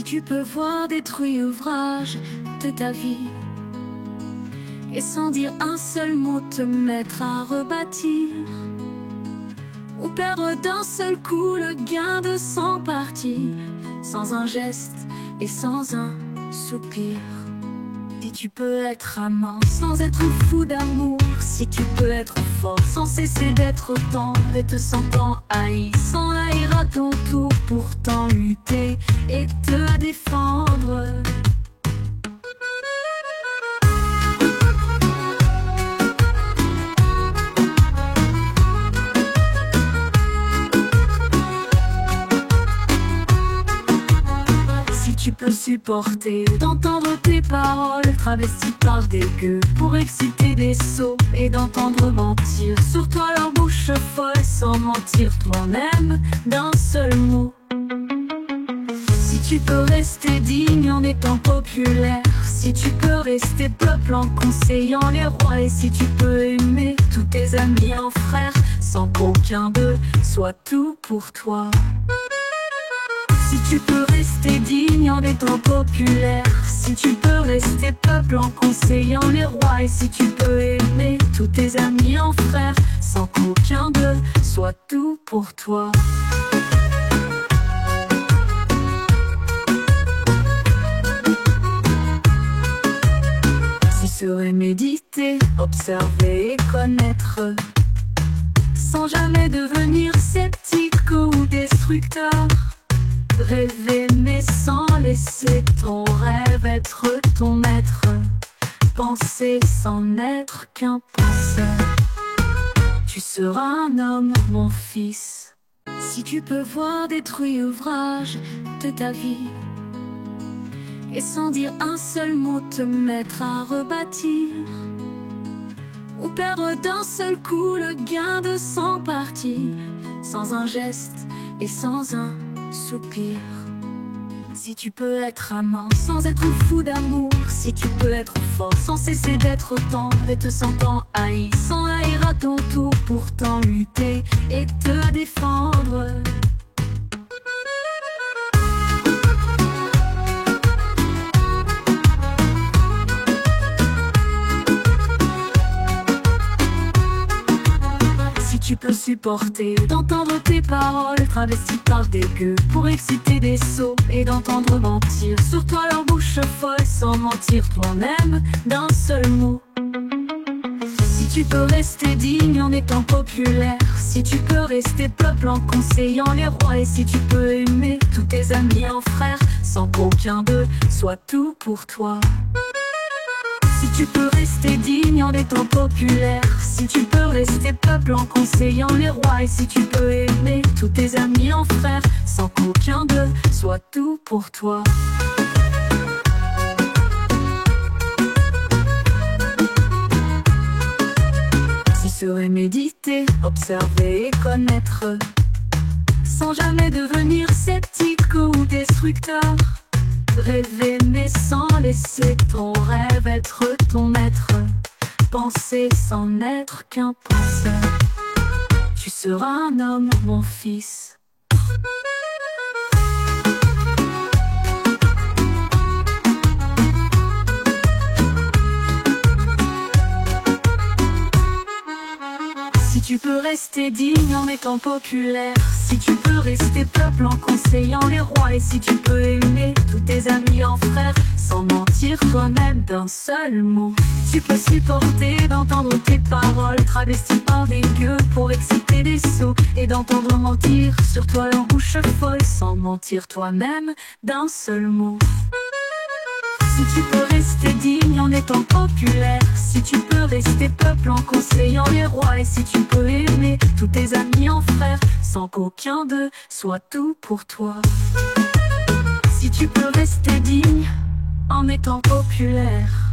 tu peux voir détruire ouvrage de ta vie et sans dire un seul mot te mettre à rebâtir, ou perdre d'un seul coup le gain de 100 parties, sans un geste et sans un soupir. Si tu peux être amant sans être fou d'amour, si tu peux être fort sans cesser d'être tendre et te sentant haï, sans haïr à ton tour, pourtant lutter et te défendre. Tu peux supporter d'entendre tes paroles travesties par des gueux pour exciter des sots, et d'entendre mentir sur toi leur bouche folle sans mentir toi-même d'un seul mot. Si tu peux rester digne en étant populaire, si tu peux rester peuple en conseillant les rois, et si tu peux aimer tous tes amis en frères sans qu'aucun d'eux soit tout pour toi. Si tu peux rester digne en étant populaire, si tu peux rester peuple en conseillant les rois, et si tu peux aimer tous tes amis en frères sans qu'aucun d'eux soit tout pour toi. Si serait méditer, observer et connaître, sans jamais devenir sceptique ou destructeur. Rêver mais sans laisser ton rêve être ton maître, penser sans n'être qu'un penseur. Tu seras un homme, mon fils, si tu peux voir détruire ouvrage de ta vie et sans dire un seul mot te mettre à rebâtir, ou perdre d'un seul coup le gain de 100 parties, sans un geste et sans un soupir. Si tu peux être amant sans être fou d'amour, si tu peux être fort sans cesser d'être tendre et te sentant haï, sans haïr à ton tour, pourtant lutter et te défendre. Tu peux supporter d'entendre tes paroles travesties par des gueux pour exciter des sots, et d'entendre mentir sur toi leur bouche folle sans mentir toi-même d'un seul mot. Si tu peux rester digne en étant populaire, si tu peux rester peuple en conseillant les rois, et si tu peux aimer tous tes amis en frères sans qu'aucun d'eux soit tout pour toi. Si tu peux rester digne en étant populaire, si tu peux rester peuple en conseillant les rois, et si tu peux aimer tous tes amis en frères sans qu'aucun d'eux soit tout pour toi. Si serait méditer, observer et connaître, sans jamais devenir sceptique ou destructeur. Rêver mais sans laisser ton rêve être ton maître, penser sans n'être qu'un penseur. Tu seras un homme, mon fils. Si tu peux rester digne en étant populaire, si tu peux rester peuple en conseillant les rois, et si tu peux aimer tous tes amis en frères sans mentir toi-même d'un seul mot. Tu peux supporter d'entendre tes paroles travesties par des gueux pour exciter des sots, et d'entendre mentir sur toi leur bouche folle sans mentir toi-même d'un seul mot. Si tu peux rester digne en étant populaire, si tu peux rester peuple en conseillant les rois, et si tu peux aimer tous tes amis en frères sans qu'aucun d'eux soit tout pour toi. Si tu peux rester digne en étant populaire,